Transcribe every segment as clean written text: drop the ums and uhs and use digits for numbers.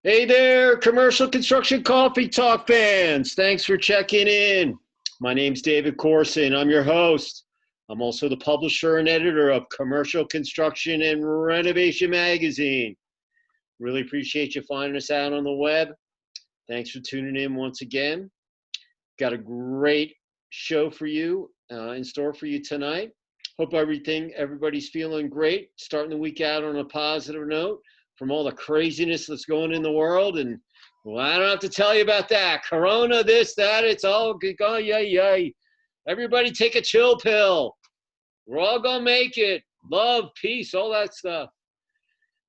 Hey there, commercial construction coffee talk fans. Thanks for checking in. My name's David Corson. I'm your host. I'm also the publisher and editor of Commercial Construction and Renovation magazine. Really appreciate you finding us out on the web. Thanks for tuning in once again. Got a great show for you in store for you tonight. Hope everybody's feeling great, starting the week out on a positive note from all the craziness that's going in the world. And well, I don't have to tell you about that. Corona, this, that, it's all good. Oh, yay. Everybody take a chill pill. We're all going to make it. Love, peace, all that stuff.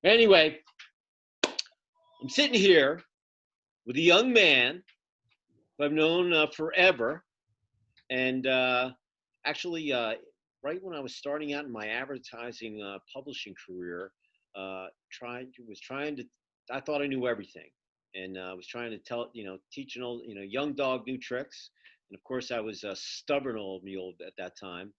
Anyway, I'm sitting here with a young man who I've known forever. And actually, right when I was starting out in my advertising publishing career, I thought I knew everything, and was trying to teach an old, young dog new tricks. And of course, I was a stubborn old mule at that time.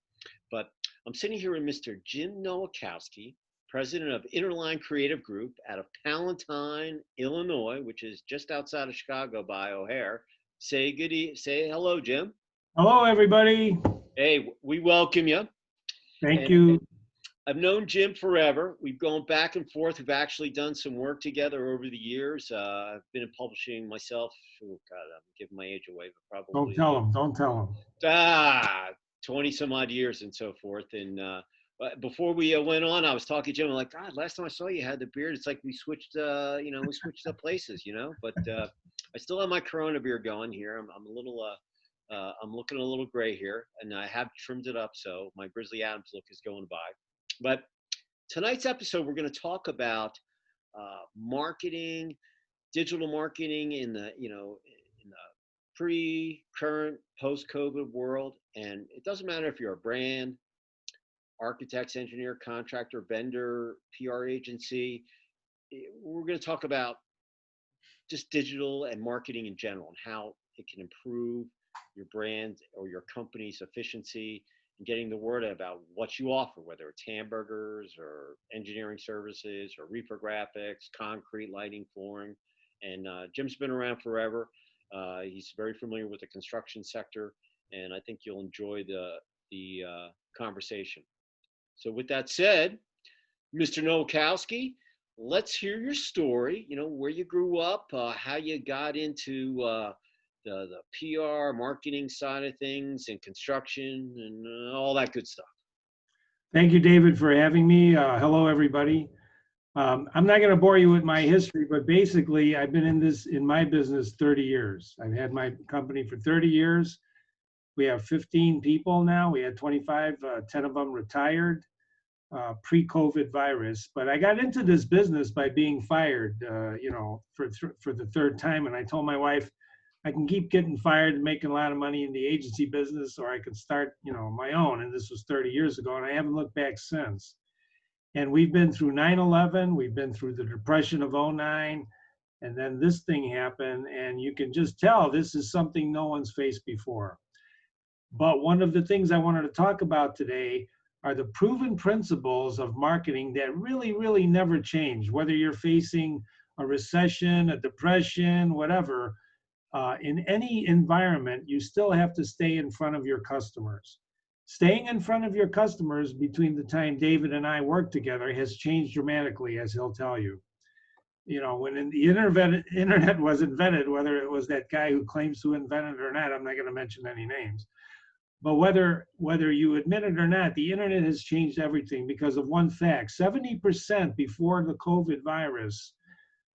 But I'm sitting here with Mr. Jim Nowakowski, president of Interline Creative Group out of Palatine, Illinois, which is just outside of Chicago by O'Hare. Say hello, Jim. Hello, everybody. Hey, we welcome you. Thank you. I've known Jim forever. We've gone back and forth. We've actually done some work together over the years. I've been in publishing myself. Oh, God, I'm giving my age away, but probably. Don't tell him. 20 some odd years and so forth. And before we went on, I was talking to Jim. I'm like, God, last time I saw you had the beard. It's like we switched up places, But I still have my Corona beard going here. I'm a little, I'm looking a little gray here, and I have trimmed it up, so my Grizzly Adams look is going by. But tonight's episode, we're going to talk about marketing, digital marketing in the pre, current, post-COVID world. And it doesn't matter if you're a brand, architects, engineer, contractor, vendor, PR agency. We're going to talk about just digital and marketing in general and how it can improve your brand or your company's efficiency and getting the word out about what you offer, whether it's hamburgers or engineering services or reprographics, concrete, lighting, flooring. And Jim's been around forever. He's very familiar with the construction sector, and I think you'll enjoy the conversation. So with that said, Mr. Nowakowski, let's hear your story, where you grew up, how you got into the PR, marketing side of things and construction and all that good stuff. Thank you, David, for having me. Hello, everybody. I'm not going to bore you with my history, but basically I've been in my business 30 years. I've had my company for 30 years. We have 15 people now. We had 25, 10 of them retired, pre-COVID virus. But I got into this business by being fired, for the third time. And I told my wife, I can keep getting fired and making a lot of money in the agency business, or I could start, my own. And this was 30 years ago, and I haven't looked back since. And we've been through 9/11, we've been through the Depression of '09, and then this thing happened, and you can just tell this is something no one's faced before. But one of the things I wanted to talk about today are the proven principles of marketing that really, really never change, whether you're facing a recession, a depression, whatever. In any environment, you still have to stay in front of your customers. Staying in front of your customers between the time David and I worked together has changed dramatically, as he'll tell you. When the internet was invented, whether it was that guy who claims to invent it or not, I'm not going to mention any names. But whether you admit it or not, the internet has changed everything because of one fact. 70% before the COVID virus,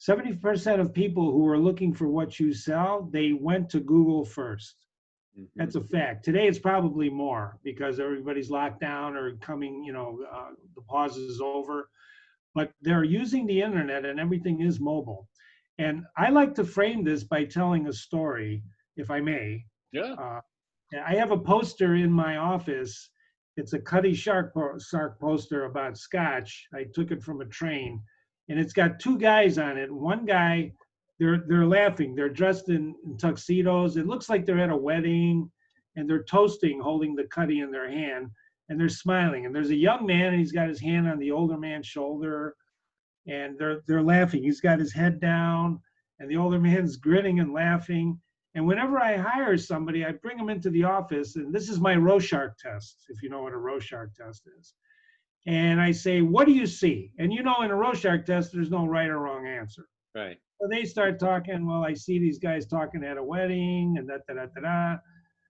70% of people who are looking for what you sell, they went to Google first. That's a fact. Today it's probably more because everybody's locked down or coming, the pause is over. But they're using the internet and everything is mobile. And I like to frame this by telling a story, if I may. Yeah. I have a poster in my office. It's a Cutty Shark poster about Scotch. I took it from a train. And it's got two guys on it. One guy, they're laughing. They're dressed in tuxedos. It looks like they're at a wedding, and they're toasting, holding the cutty in their hand, and they're smiling. And there's a young man, and he's got his hand on the older man's shoulder, and they're laughing. He's got his head down, And the older man's grinning and laughing. And whenever I hire somebody, I bring them into the office, and this is my Rorschach test, if you know what a Rorschach test is. And I say, what do you see? And in a Rorschach test, there's no right or wrong answer. Right. So they start talking, well, I see these guys talking at a wedding and da-da-da-da-da.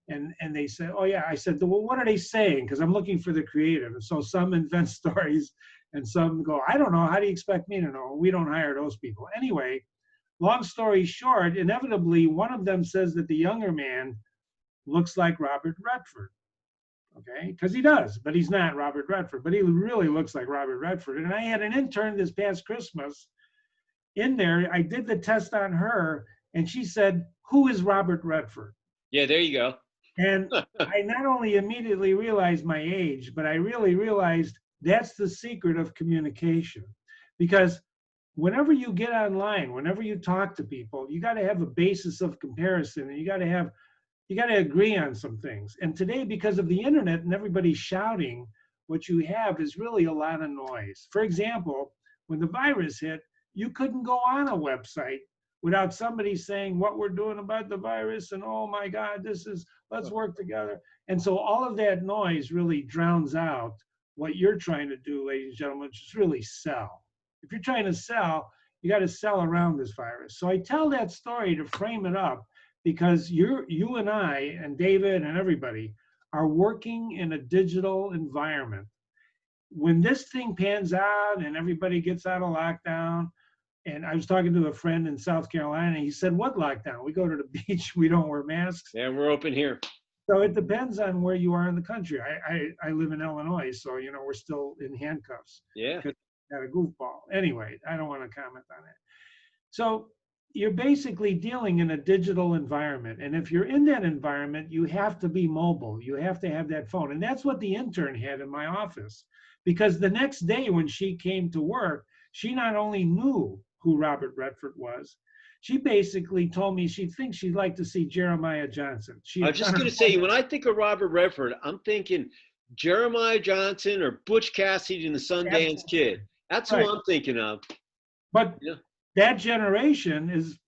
And they say, oh yeah. I said, well, what are they saying? Because I'm looking for the creative. And so some invent stories and some go, I don't know. How do you expect me to know? We don't hire those people. Anyway, long story short, inevitably, one of them says that the younger man looks like Robert Redford. Okay, because he does, but he's not Robert Redford, but he really looks like Robert Redford. And I had an intern this past Christmas in there. I did the test on her, and she said, who is Robert Redford? Yeah, there you go. And I not only immediately realized my age, but I really realized that's the secret of communication. Because whenever you get online, whenever you talk to people, you got to have a basis of comparison, and you got to agree on some things. And today, because of the internet and everybody shouting, what you have is really a lot of noise. For example, when the virus hit, you couldn't go on a website without somebody saying what we're doing about the virus and, oh my God, let's work together. And so all of that noise really drowns out what you're trying to do, ladies and gentlemen, which is really sell. If you're trying to sell, you got to sell around this virus. So I tell that story to frame it up, because you and I and David and everybody are working in a digital environment. When this thing pans out and everybody gets out of lockdown, and I was talking to a friend in South Carolina, he said, what lockdown? We go to the beach, we don't wear masks. Yeah, we're open here. So it depends on where you are in the country. I live in Illinois, so we're still in handcuffs. Yeah. At a goofball. Anyway, I don't want to comment on it. So you're basically dealing in a digital environment. And if you're in that environment, you have to be mobile. You have to have that phone. And that's what the intern had in my office. Because the next day when she came to work, she not only knew who Robert Redford was, she basically told me she thinks she'd like to see Jeremiah Johnson. I was just going to say, when I think of Robert Redford, I'm thinking Jeremiah Johnson or Butch Cassidy and the Sundance Kid. That's who I'm thinking of. But that generation is,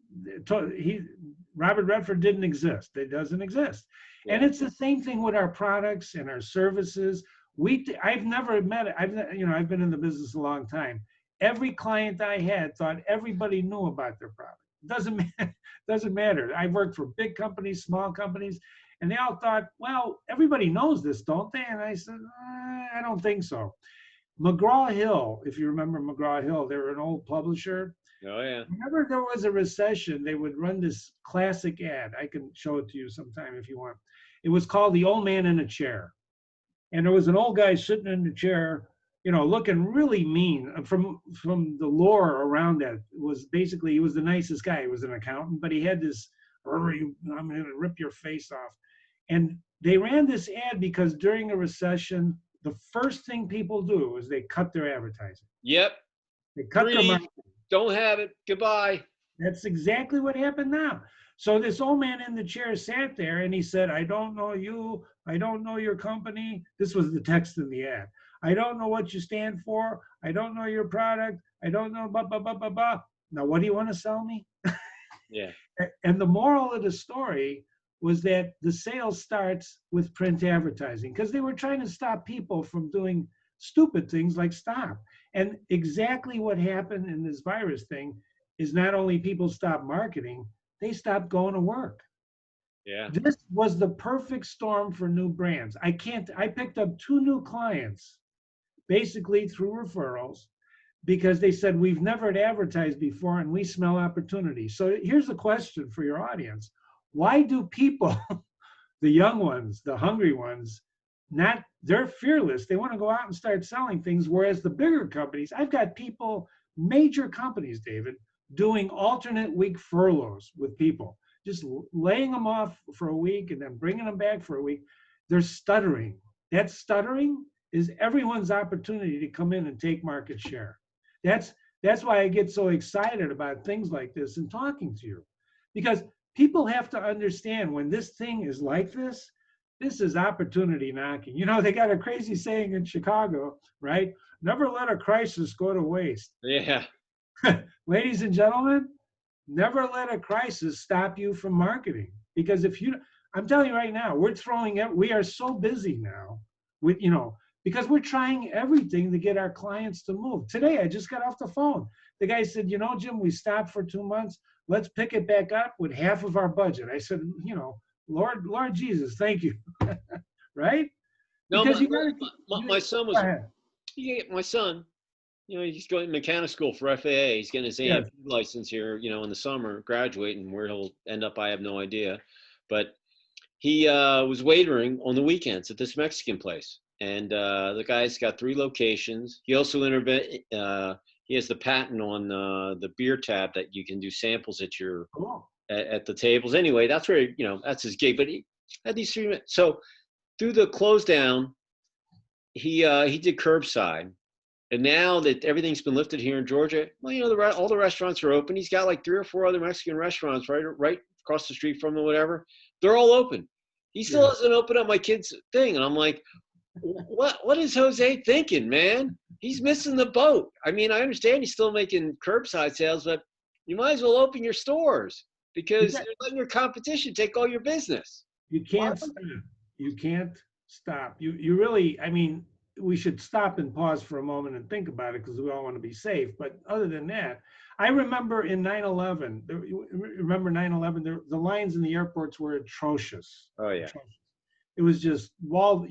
Robert Redford didn't exist. It doesn't exist. Yeah. And it's the same thing with our products and our services. I've never met, I've been in the business a long time. Every client I had thought everybody knew about their product. Doesn't matter. I've worked for big companies, small companies, and they all thought, well, everybody knows this, don't they? And I said, I don't think so. McGraw-Hill, if you remember McGraw-Hill, they were an old publisher. Oh, yeah. Whenever there was a recession, they would run this classic ad. I can show it to you sometime if you want. It was called The Old Man in a Chair. And there was an old guy sitting in the chair, looking really mean. From the lore around that, was basically, he was the nicest guy. He was an accountant, but he had this, I'm going to rip your face off. And they ran this ad because during a recession, the first thing people do is they cut their advertising. Yep. They cut their money. Don't have it. Goodbye. That's exactly what happened now. So this old man in the chair sat there and he said, I don't know you. I don't know your company. This was the text in the ad. I don't know what you stand for. I don't know your product. I don't know, blah, blah, blah, blah, blah. Now, what do you want to sell me? Yeah. And the moral of the story was that the sales starts with print advertising, because they were trying to stop people from doing stupid things like stop. And exactly what happened in this virus thing is not only people stopped marketing, they stopped going to work. Yeah. This was the perfect storm for new brands. I picked up 2 new clients, basically through referrals, because they said, we've never advertised before and we smell opportunity. So here's the question for your audience. Why do people, the young ones, the hungry ones, they're fearless. They want to go out and start selling things, whereas the bigger companies, I've got people, major companies, David, doing alternate week furloughs with people, just laying them off for a week and then bringing them back for a week. They're stuttering. That stuttering is everyone's opportunity to come in and take market share. That's why I get so excited about things like this and talking to you, because people have to understand when this thing is like this is opportunity knocking. They got a crazy saying in Chicago, right? Never let a crisis go to waste. Yeah. Ladies and gentlemen, Never let a crisis stop you from marketing. Because if you, I'm telling you right now, we are so busy now with, because we're trying everything to get our clients to move. Today, I just got off the phone. The guy said, Jim, we stopped for 2 months. Let's pick it back up with half of our budget. I said, Lord Jesus, thank you. Right? No, Because my son was, yeah, my son, he's going to mechanic school for FAA. He's getting his AMP license here, in the summer, graduating. Where he'll end up, I have no idea. But he was waitering on the weekends at this Mexican place. And the guy's got 3 locations. He also he has the patent on the beer tab that you can do samples at your at the tables. Anyway, that's where, that's his gig. But he had these 3 minutes. So through the close down, he did curbside. And now that everything's been lifted here in Georgia, well, all the restaurants are open. He's got like 3 or 4 other Mexican restaurants right across the street from him, whatever. They're all open. He still hasn't opened up my kid's thing. And I'm like, what is Jose thinking, man? He's missing the boat. I mean, I understand he's still making curbside sales, but you might as well open your stores because you're letting your competition take all your business. You can't stop. You can't stop. You really, we should stop and pause for a moment and think about it because we all want to be safe. But other than that, I remember in 9/11, remember 9/11, the lines in the airports were atrocious. Oh, yeah. Atrocious. It was just wall,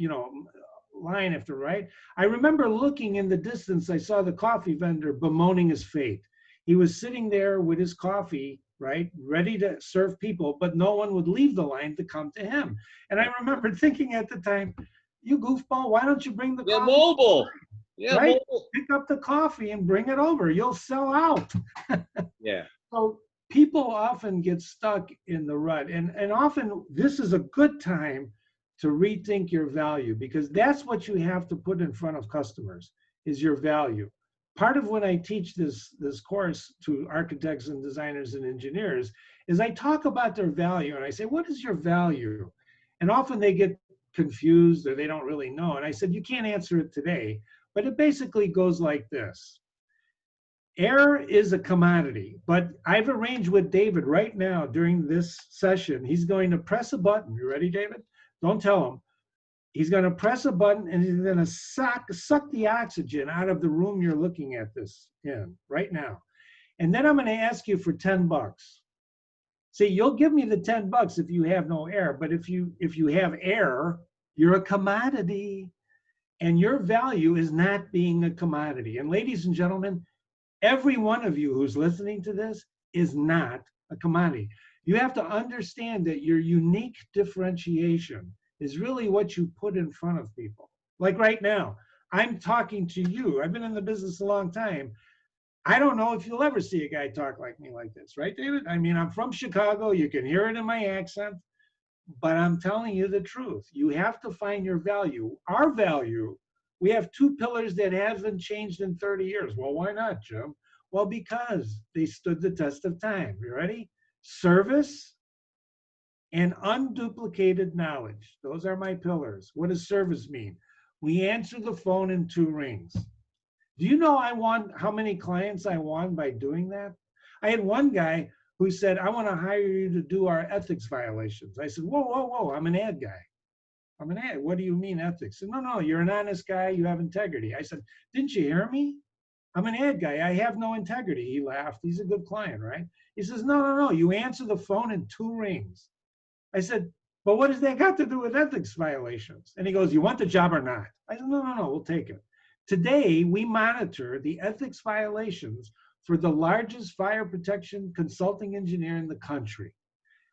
line after right. I remember looking in the distance, I saw the coffee vendor bemoaning his fate. He was sitting there with his coffee, right, ready to serve people, but no one would leave the line to come to him. And I remember thinking at the time, you goofball, why don't you bring the coffee? Mobile. Yeah, right? mobile. Pick up the coffee and bring it over. You'll sell out. Yeah. So people often get stuck in the rut. And often this is a good time to rethink your value because that's what you have to put in front of customers is your value. Part of when I teach this course to architects and designers and engineers is I talk about their value and I say, what is your value? And often they get confused or they don't really know. And I said, you can't answer it today, but it basically goes like this. Air is a commodity, but I've arranged with David right now during this session, he's going to press a button. You ready, David? Don't tell him. He's going to press a button and he's going to suck the oxygen out of the room you're looking at this in right now. And then I'm going to ask you for $10. See, you'll give me the $10 if you have no air, but if you have air, you're a commodity. And your value is not being a commodity. And ladies and gentlemen, every one of you who's listening to this is not a commodity. You have to understand that your unique differentiation is really what you put in front of people. Like right now, I'm talking to you. I've been in the business a long time. I don't know if you'll ever see a guy talk like me like this, right, David? I'm from Chicago. You can hear it in my accent, but I'm telling you the truth. You have to find your value. Our value, we have 2 pillars that haven't changed in 30 years. Well, why not, Jim? Well, because they stood the test of time. You ready? Service and unduplicated knowledge. Those are my pillars. What does service mean? We answer the phone in 2 rings. Do you know how many clients I won by doing that? I had one guy who said, I want to hire you to do our ethics violations. I said, whoa, I'm an ad guy. I'm an ad. What do you mean ethics? He said, no, you're an honest guy. You have integrity. I said, didn't you hear me? I'm an ad guy. I have no integrity. He laughed. He's a good client, right? He says, no. You answer the phone in 2 rings. I said, but what does that got to do with ethics violations? And he goes, you want the job or not? I said, no, we'll take it. Today, we monitor the ethics violations for the largest fire protection consulting engineer in the country.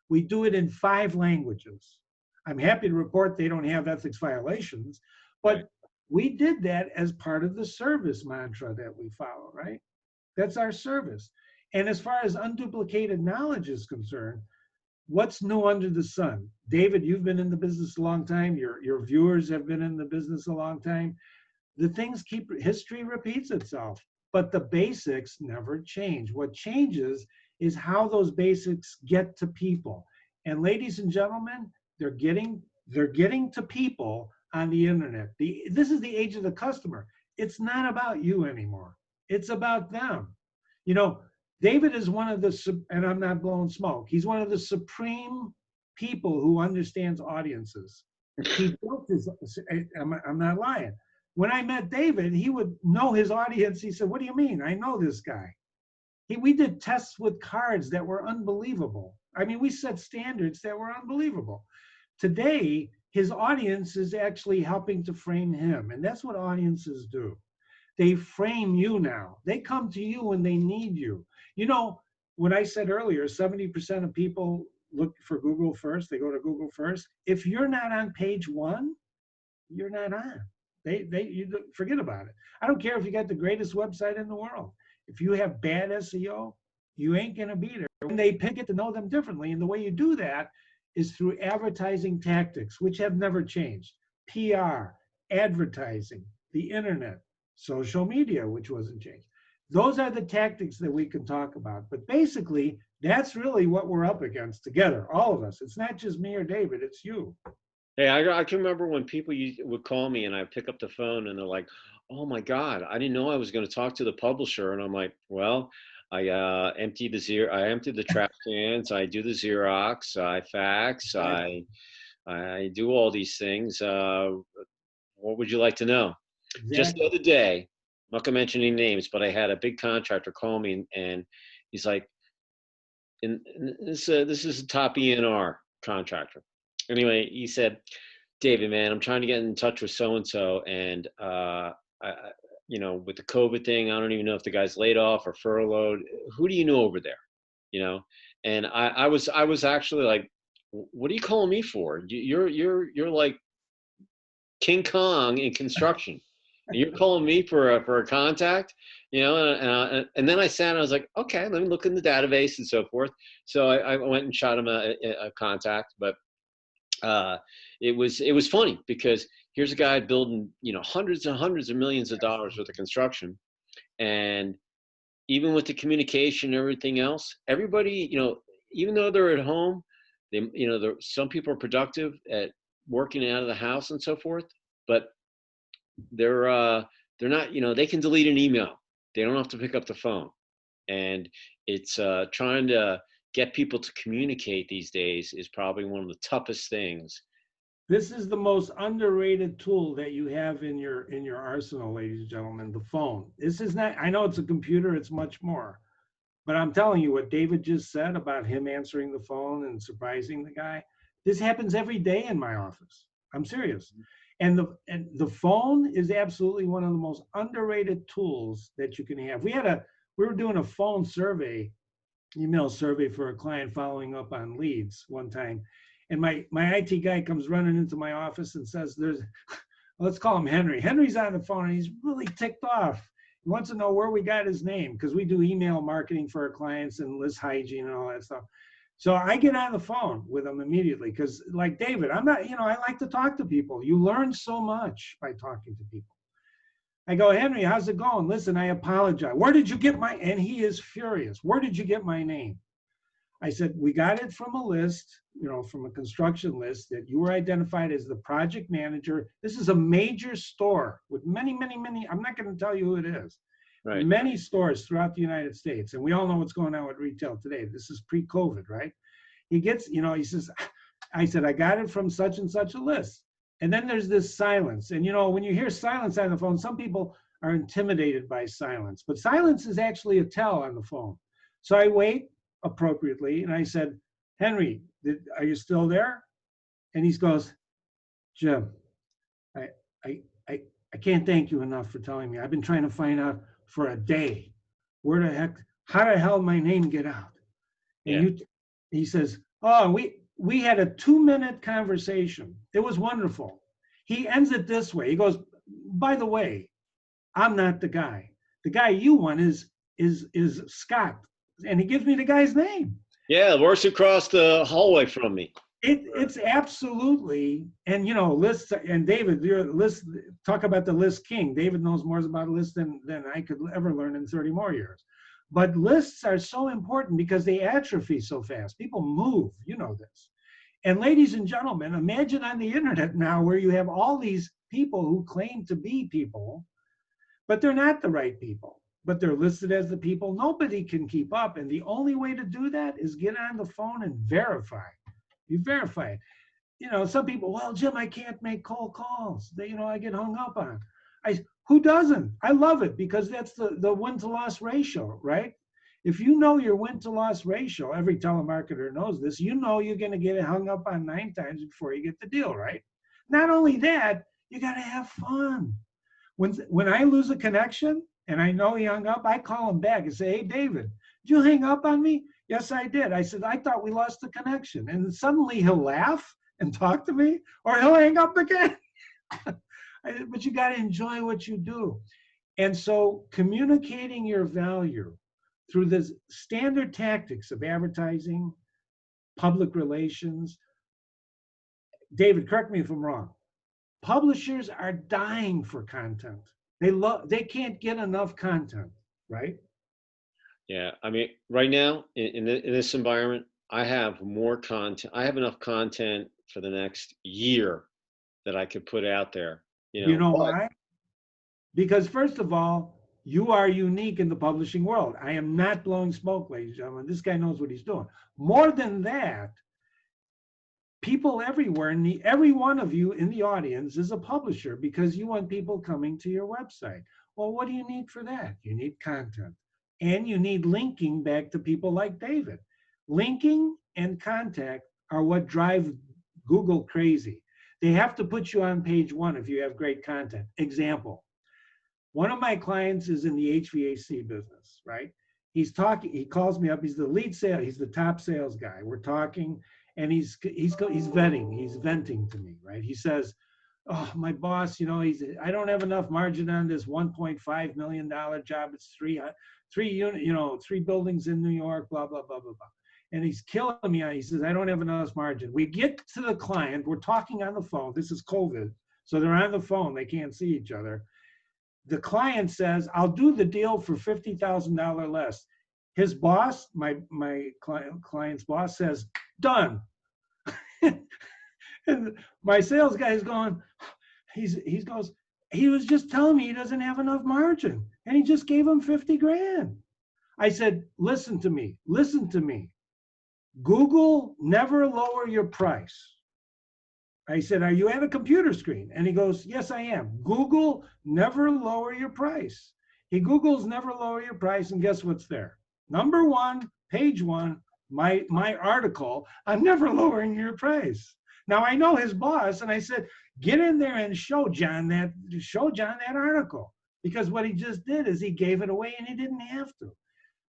We do it in 5 languages. I'm happy to report they don't have ethics violations, but we did that as part of the service mantra that we follow, right? That's our service. And as far as unduplicated knowledge is concerned, what's new under the sun? David, you've been in the business a long time. Your viewers have been in the business a long time. The things history repeats itself, but the basics never change. What changes is how those basics get to people. And ladies and gentlemen, they're getting to people on the internet. This is the age of the customer. It's not about you anymore. It's about them. David is one of the, and I'm not blowing smoke, he's one of the supreme people who understands audiences. He built his, I'm not lying. When I met David, he would know his audience. He said, what do you mean? I know this guy. We did tests with cards that were unbelievable. I mean, we set standards that were unbelievable. Today, his audience is actually helping to frame him. And that's what audiences do. They frame you now. They come to you when they need you. You know, when I said earlier, 70% of people look for Google first. They go to Google first. If you're not on page one, you're not on. You forget about it. I don't care if you got the greatest website in the world. If you have bad SEO, you ain't gonna be there. And they get to know them differently. And the way you do that is through advertising tactics, which have never changed. PR, advertising, the internet, social media, which wasn't changed. Those are the tactics that we can talk about. But basically, that's really what we're up against together, all of us. It's not just me or David, it's you. Hey, I can remember when people would call me and I pick up the phone and they're like, oh my God, I didn't know I was going to talk to the publisher. And I'm like, well, I empty the trash cans, I do the Xerox, I fax, I do all these things. What would you like to know? Exactly. Just the other day, I'm not gonna mention any names, but I had a big contractor call me and he's like, and this is a top ENR contractor. Anyway, he said, David, man, I'm trying to get in touch with so-and-so and you know, with the COVID thing, I don't even know if the guy's laid off or furloughed. Who do you know over there? You know? And I was actually like, what are you calling me for? You're like King Kong in construction. You're calling me for a contact, you know? And then I sat and I was like, okay, let me look in the database and so forth. So I went and shot him a contact, but it was funny because here's a guy building, you know, hundreds and hundreds of millions of dollars worth of construction. And even with the communication and everything else, everybody, you know, even though they're at home, they, you know, some people are productive at working out of the house and so forth, but they're not, you know, they can delete an email. They don't have to pick up the phone. And it's trying to get people to communicate these days is probably one of the toughest things. This is the most underrated tool that you have in your arsenal, ladies and gentlemen, the phone. This is not, I know it's a computer, it's much more. But I'm telling you what David just said about him answering the phone and surprising the guy, this happens every day in my office. I'm serious. And the phone is absolutely one of the most underrated tools that you can have. We were doing a phone survey, email survey for a client following up on leads one time. And my IT guy comes running into my office and says, let's call him Henry. Henry's on the phone and he's really ticked off. He wants to know where we got his name because we do email marketing for our clients and list hygiene and all that stuff. So I get on the phone with him immediately because, like David, I'm not, you know, I like to talk to people. You learn so much by talking to people. I go, Henry, how's it going? Listen, I apologize. Where did you get my, and he is furious. Where did you get my name? I said, we got it from a list, you know, from a construction list that you were identified as the project manager. This is a major store with many, many, many, I'm not going to tell you who it is. Right. Many stores throughout the United States. And we all know what's going on with retail today. This is pre-COVID, right? He gets, you know, he says, I said, I got it from such and such a list. And then there's this silence. And, you know, when you hear silence on the phone, some people are intimidated by silence. But silence is actually a tell on the phone. So I wait appropriately. And I said, Henry, are you still there? And he goes, Jim, I can't thank you enough for telling me. I've been trying to find out for a day. Where the heck, how the hell did my name get out? And he says, oh, we had a 2-minute conversation. It was wonderful. He ends it this way. He goes, by the way, I'm not the guy. The guy you want is Scott. And he gives me the guy's name. Yeah, works across the hallway from me. It's absolutely, and you know, lists, and David, your list, talk about the list king. David knows more about lists than I could ever learn in 30 more years. But lists are so important because they atrophy so fast. People move, you know this. And ladies and gentlemen, imagine on the internet now where you have all these people who claim to be people, but they're not the right people. but they're listed as the people. Nobody can keep up. And the only way to do that is get on the phone and verify. You verify it. Some people, well, Jim, I can't make cold calls. I get hung up on. Who doesn't? I love it because that's the win to loss ratio, right? If you know your win to loss ratio, every telemarketer knows this, you're going to get hung up on 9 times before you get the deal, right? Not only that, you got to have fun. When I lose a connection and I know he hung up, I call him back and say, hey, David, did you hang up on me? Yes, I did. I said, I thought we lost the connection. And suddenly he'll laugh and talk to me, or he'll hang up again. But you got to enjoy what you do. And so communicating your value through the standard tactics of advertising, public relations. David, correct me if I'm wrong. Publishers are dying for content. They can't get enough content, right? Yeah, I mean, right now in this environment, I have more content. I have enough content for the next year that I could put out there. You know why? Because first of all, you are unique in the publishing world. I am not blowing smoke, ladies and gentlemen. This guy knows what he's doing. More than that, people everywhere, every one of you in the audience is a publisher because you want people coming to your website. Well, what do you need for that? You need content. And you need linking back to people like David. Linking and contact are what drive Google crazy. They have to put you on page 1 if you have great content. Example. One of my clients is in the HVAC business, right? He calls me up, he's the lead sales, he's the top sales guy. We're talking and he's venting to me, right? He says, oh, my boss, I don't have enough margin on this $1.5 million job. It's three buildings in New York, blah, blah, blah, blah, blah. And he's killing me. He says, I don't have enough margin. We get to the client, we're talking on the phone. This is COVID. So they're on the phone, they can't see each other. The client says, I'll do the deal for $50,000 less. His boss, my client's boss says, done. And my sales guy is going, he goes, he was just telling me he doesn't have enough margin. And he just gave him 50 grand. I said, listen to me. Google, never lower your price. I said, are you at a computer screen? And he goes, yes, I am. Google, never lower your price. He Googles never lower your price, and guess what's there? Number 1, page 1, my article on never lowering your price. Now I know his boss, and I said, get in there and show John that article. Because what he just did is he gave it away and he didn't have to.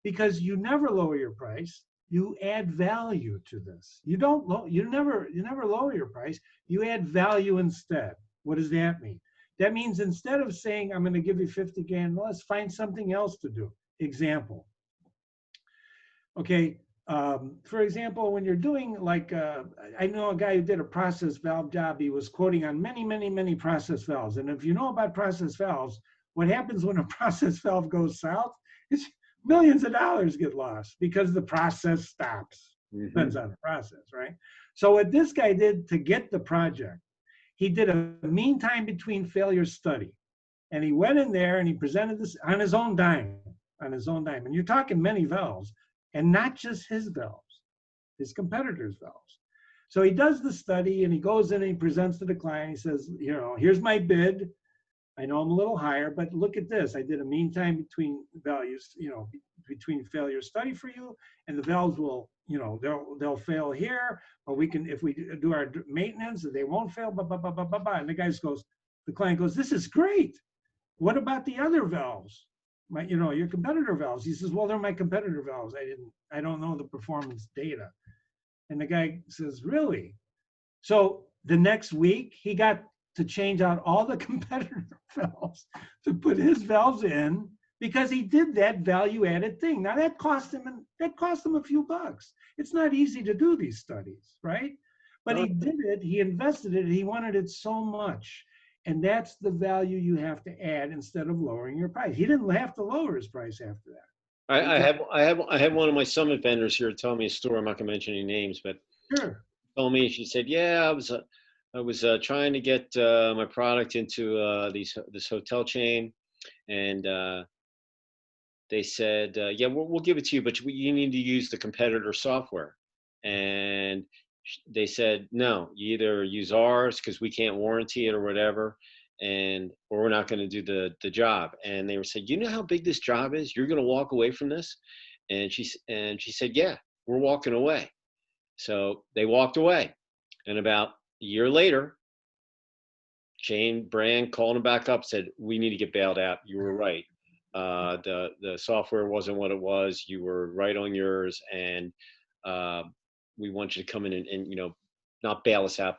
Because you never lower your price. You add value to this. You never lower your price. You add value instead. What does that mean? That means instead of saying, I'm going to give you 50 grand, let's find something else to do. Example. Okay, for example, when you're doing I know a guy who did a process valve job. He was quoting on many, many, many process valves. And if you know about process valves, what happens when a process valve goes south is millions of dollars get lost because the process stops. Mm-hmm. Depends on the process, right? So what this guy did to get the project, he did a mean time between failure study. And he went in there and he presented this on his own dime. And you're talking many valves, and not just his valves, his competitors' valves. So he does the study and he goes in and he presents to the client. He says, here's my bid. I know I'm a little higher, but look at this. I did a mean time between values, between failure study for you, and the valves will, they'll fail here, or if we do our maintenance, they won't fail, blah, blah, blah, blah, blah, blah. And the client goes, this is great. What about the other valves? Your competitor valves. He says, well, they're my competitor valves. I don't know the performance data. And the guy says, really? So the next week he got to change out all the competitor valves to put his valves in because he did that value-added thing. Now that cost him a few bucks. It's not easy to do these studies, right? But he did it. He invested it. He wanted it so much, and that's the value you have to add instead of lowering your price. He didn't have to lower his price after that. I have one of my summit vendors here tell me a story. I'm not going to mention any names, but sure. Told me, she said, yeah, I was trying to get my product into this hotel chain, and they said, yeah, we'll give it to you, but you need to use the competitor software. And they said, no, you either use ours because we can't warranty it or whatever, or we're not going to do the job. And they were saying, you know how big this job is? You're going to walk away from this? And she said, yeah, we're walking away. So they walked away. And about a year later, chain brand called them back up, said, we need to get bailed out. You were right. The software wasn't what it was. You were right on yours. And we want you to come in and not bail us out,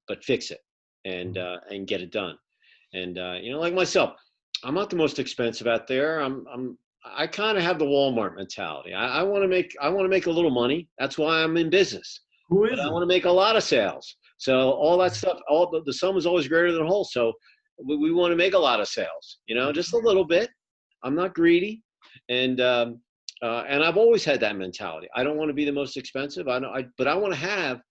but fix it and get it done. And like myself, I'm not the most expensive out there. I kind of have the Walmart mentality. I want to make a little money. That's why I'm in business. Who is But it? I want to make a lot of sales. So all that stuff, all the sum is always greater than the whole. So we want to make a lot of sales, just a little bit. I'm not greedy. And I've always had that mentality. I don't want to be the most expensive. But I want to have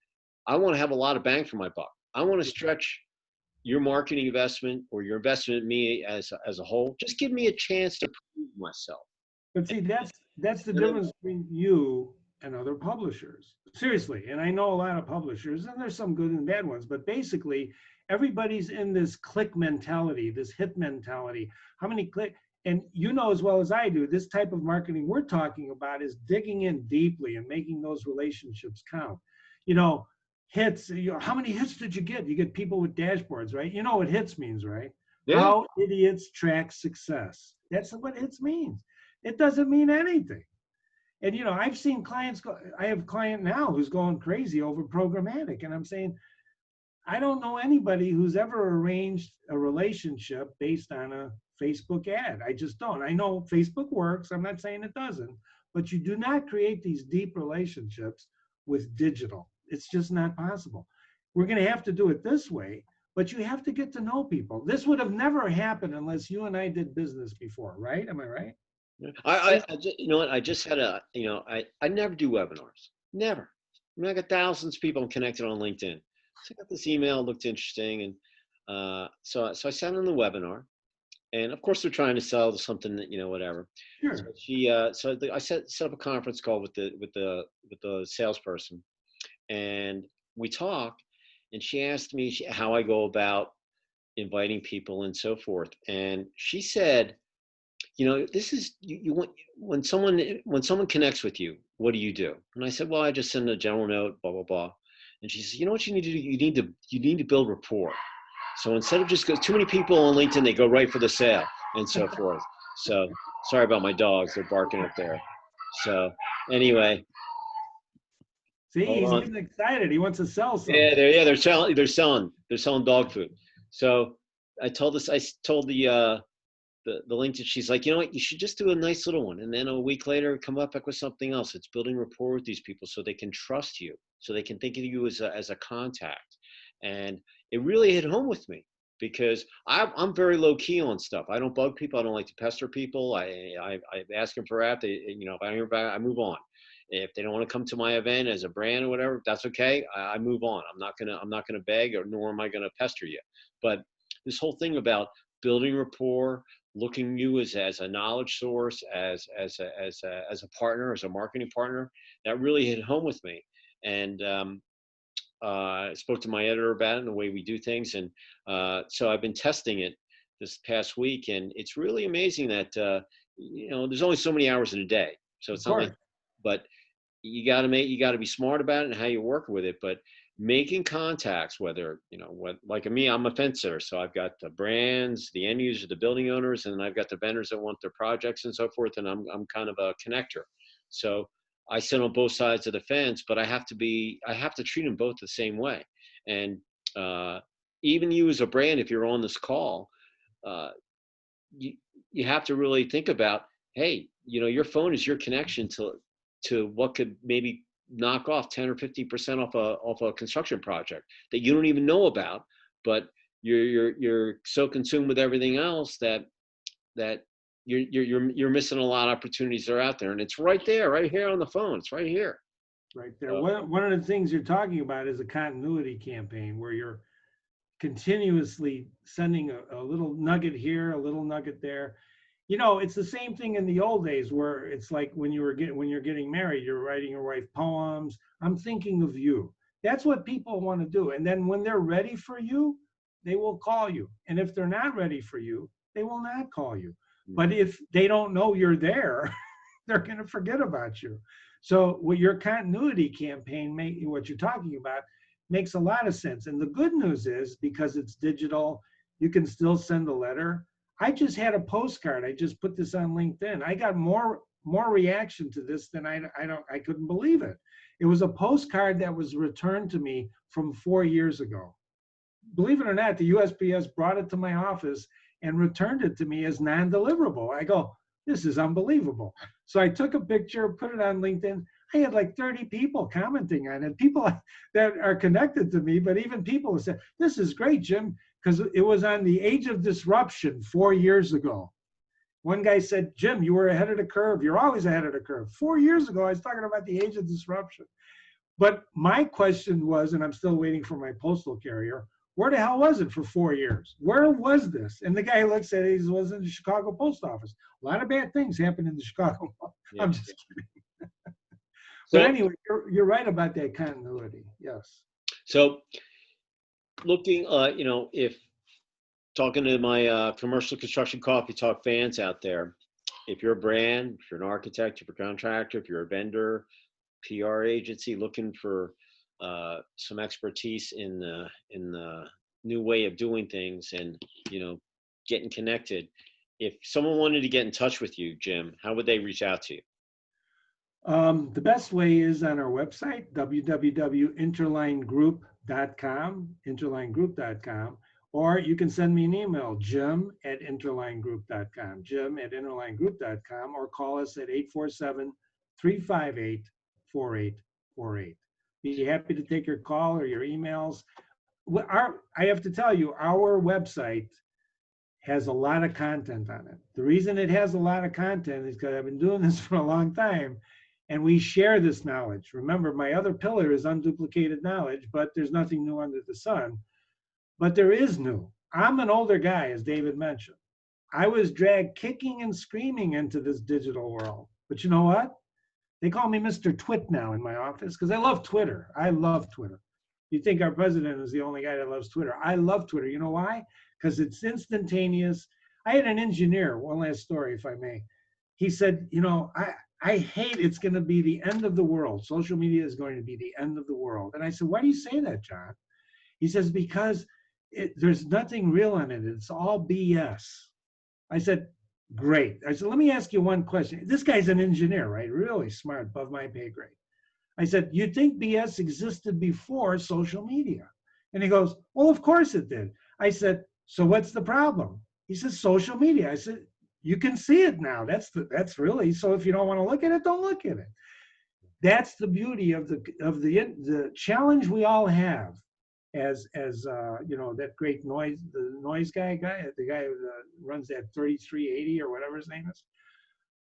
a lot of bang for my buck. I want to stretch your marketing investment or your investment in me as a whole. Just give me a chance to prove myself. But see, that's the difference between you and other publishers. Seriously, and I know a lot of publishers, and there's some good and bad ones, but basically everybody's in this click mentality, this hit mentality. How many click? And you know as well as I do, this type of marketing we're talking about is digging in deeply and making those relationships count. Hits, how many hits did you get? You get people with dashboards, right? You know what hits means, right? Yeah. How idiots track success. That's what hits means. It doesn't mean anything. And I've seen clients go, I have a client now who's going crazy over programmatic. And I'm saying, I don't know anybody who's ever arranged a relationship based on a Facebook ad. I just don't. I know Facebook works. I'm not saying it doesn't, but you do not create these deep relationships with digital. It's just not possible. We're going to have to do it this way, but you have to get to know people. This would have never happened unless you and I did business before, right? Am I right? I what? I just had I never do webinars. Never. I got thousands of people connected on LinkedIn. So I got this email, looked interesting, and so I sat on the webinar, and of course they're trying to sell something that whatever. Sure. So I set up a conference call with the salesperson, and we talked, and she asked me how I go about inviting people and so forth, and she said, this is you want when someone connects with you, what do you do? And I said, well, I just send a general note, blah blah blah. And she says, what you need to do? You need to build rapport. So instead of just go too many people on LinkedIn, they go right for the sale and so forth. So sorry about my dogs; they're barking up there. So anyway, see, he's getting excited. He wants to sell something. Yeah, they're selling dog food. So I told the LinkedIn, she's like, what, you should just do a nice little one. And then a week later, come up with something else. It's building rapport with these people so they can trust you, so they can think of you as a contact. And it really hit home with me because I'm very low key on stuff. I don't bug people. I don't like to pester people. I ask them for app. If I don't hear back, I move on. If they don't want to come to my event as a brand or whatever, that's okay. I move on. I'm not gonna beg, nor am I gonna pester you. But this whole thing about building rapport, looking you as a knowledge source, as a partner, as a marketing partner, that really hit home with me. And I spoke to my editor about it and the way we do things. And so I've been testing it this past week, and it's really amazing that there's only so many hours in a day. So it's not like, but you got to be smart about it and how you work with it. But making contacts, whether, like me, I'm a fencer. So I've got the brands, the end users, the building owners, and I've got the vendors that want their projects and so forth. And I'm kind of a connector. So I sit on both sides of the fence, but I have to treat them both the same way. And even you as a brand, if you're on this call, you have to really think about, hey, your phone is your connection to what could maybe knock off 10 or 50% off a construction project that you don't even know about, but you're so consumed with everything else that you're missing a lot of opportunities that are out there, and it's right there, right here on the phone. It's right here. Right there. One of the things you're talking about is a continuity campaign where you're continuously sending a little nugget here, a little nugget there. It's the same thing in the old days where it's like when you're getting married, you're writing your wife poems. I'm thinking of you. That's what people want to do. And then when they're ready for you, they will call you. And if they're not ready for you, they will not call you. But if they don't know you're there, they're going to forget about you. So what your continuity campaign, what you're talking about, makes a lot of sense. And the good news is because it's digital, you can still send a letter. I just had a postcard. I just put this on LinkedIn. I got more reaction to this than I couldn't believe it. It was a postcard that was returned to me from 4 years ago. Believe it or not, the USPS brought it to my office and returned it to me as non-deliverable. I go, this is unbelievable. So I took a picture, put it on LinkedIn. I had like 30 people commenting on it, people that are connected to me, but even people who said, this is great, Jim, because it was on the age of disruption 4 years ago. One guy said, Jim, you were ahead of the curve. You're always ahead of the curve. 4 years ago, I was talking about the age of disruption. But my question was, and I'm still waiting for my postal carrier, where the hell was it for 4 years? Where was this? And the guy looks at it, he was in the Chicago post office. A lot of bad things happened in the Chicago. Yeah. I'm just kidding. So, But anyway, you're right about that continuity. Yes. so looking, if talking to my commercial construction coffee talk fans out there, if you're a brand, if you're an architect, if you're a contractor, if you're a vendor, PR agency looking for some expertise in the new way of doing things and getting connected. If someone wanted to get in touch with you, Jim, how would they reach out to you? The best way is on our website, www.interlinegroup.com, interlinegroup.com, or you can send me an email, jim@interlinegroup.com, jim@interlinegroup.com, or call us at 847-358-4848. Be happy to take your call or your emails. I have to tell you, our website has a lot of content on it. The reason it has a lot of content is because I've been doing this for a long time, and we share this knowledge. Remember, my other pillar is unduplicated knowledge, but there's nothing new under the sun. But there is new. I'm an older guy, as David mentioned. I was dragged kicking and screaming into this digital world. But you know what? They call me Mr. Twit now in my office because I love Twitter. I love Twitter. You think our president is the only guy that loves Twitter. I love Twitter. You know why? Because it's instantaneous. I had an engineer, one last story, if I may. He said, I hate it's going to be the end of the world. Social media is going to be the end of the world. And I said, why do you say that, John? He says, because there's nothing real in it. It's all BS. I said, great. I said, let me ask you one question. This guy's an engineer, right? Really smart, above my pay grade. I said, you think BS existed before social media? And he goes, well, of course it did. I said, so what's the problem? He says, social media. I said, you can see it now. That's really, so if you don't want to look at it, don't look at it. That's the beauty of the challenge we all have as that great the noise guy, the guy who runs that 3380 or whatever his name is.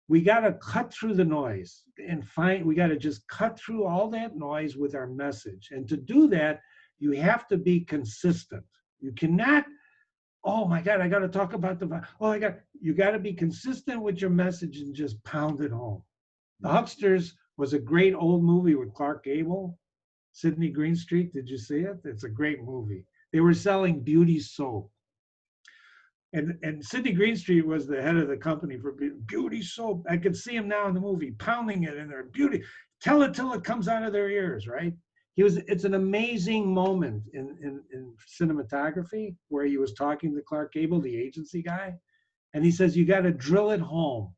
We got to cut through the noise and we got to just cut through all that noise with our message. And to do that, you have to be consistent. You cannot, oh my God, I got to talk about you got to be consistent with your message and just pound it home. The Hucksters was a great old movie with Clark Gable, Sidney Greenstreet. Did you see it? It's a great movie. They were selling beauty soap. And Sidney Greenstreet was the head of the company for beauty soap. I could see him now in the movie, pounding it in their beauty. Tell it till it comes out of their ears, right? It's an amazing moment in cinematography where he was talking to Clark Gable, the agency guy. And he says, you got to drill it home.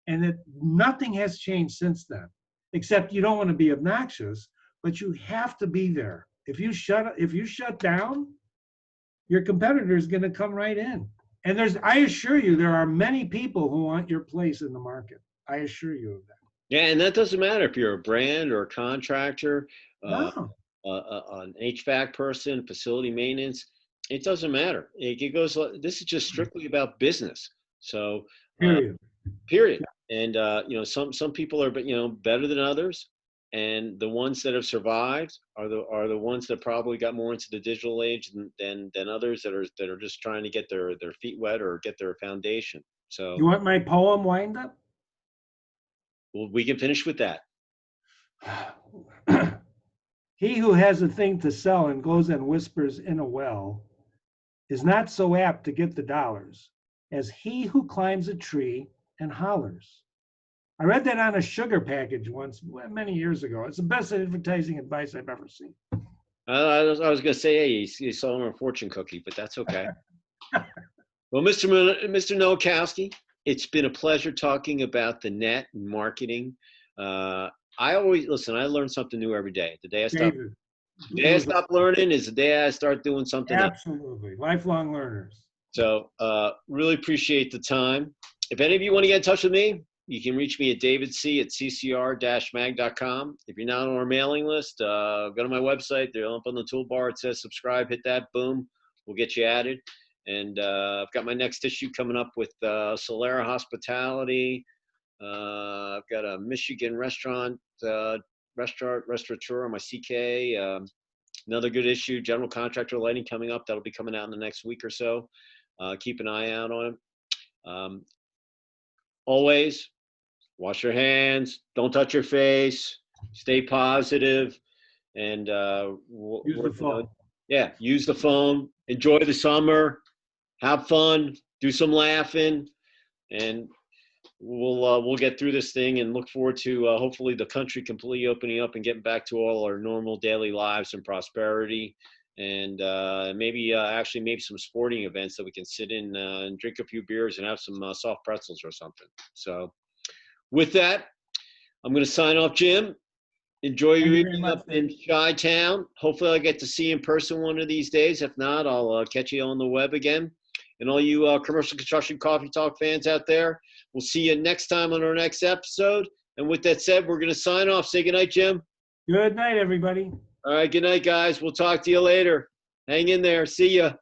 And nothing has changed since then, except you don't want to be obnoxious, but you have to be there. If you shut down, your competitor is going to come right in. And I assure you, there are many people who want your place in the market. I assure you of that. Yeah, and that doesn't matter if you're a brand or a contractor, No. an HVAC person, facility maintenance. It doesn't matter. It goes. This is just strictly about business. So, Period. period. And some people are better than others, and the ones that have survived are the ones that probably got more into the digital age than others that are just trying to get their feet wet or get their foundation. So You want my poem wind up? well, we can finish with that. He who has a thing to sell and goes and whispers in a well is not so apt to get the dollars as he who climbs a tree and hollers. I read that on a sugar package once, many years ago. It's the best advertising advice I've ever seen. I was going to say, hey, you saw him a fortune cookie, but that's okay. Well, Mr. Nowakowski, it's been a pleasure talking about the net and marketing. I always listen. I learn something new every day. The day I stop learning is the day I start doing something else. Absolutely, lifelong learners. So, really appreciate the time. If any of you want to get in touch with me, you can reach me at davidc@ccr-mag.com. If you're not on our mailing list, go to my website. They're up on the toolbar. It says subscribe. Hit that. Boom. We'll get you added. And I've got my next issue coming up with Solera Hospitality. I've got a Michigan restaurateur on my CK. Another good issue, general contractor lighting coming up. That'll be coming out in the next week or so. Keep an eye out on it. Always wash your hands. Don't touch your face. Stay positive. And use the phone. Use the phone. Enjoy the summer. Have fun. Do some laughing. And we'll get through this thing and look forward to hopefully the country completely opening up and getting back to all our normal daily lives and prosperity, and maybe some sporting events that we can sit in and drink a few beers and have some soft pretzels or something. So with that, I'm going to sign off, Jim. Enjoy your evening up in Chi-Town. Hopefully I'll get to see you in person one of these days. If not, I'll catch you on the web again. And all you commercial construction coffee talk fans out there, we'll see you next time on our next episode. And with that said, we're going to sign off. Say good night, Jim. Good night, everybody. All right. Good night, guys. We'll talk to you later. Hang in there. See ya.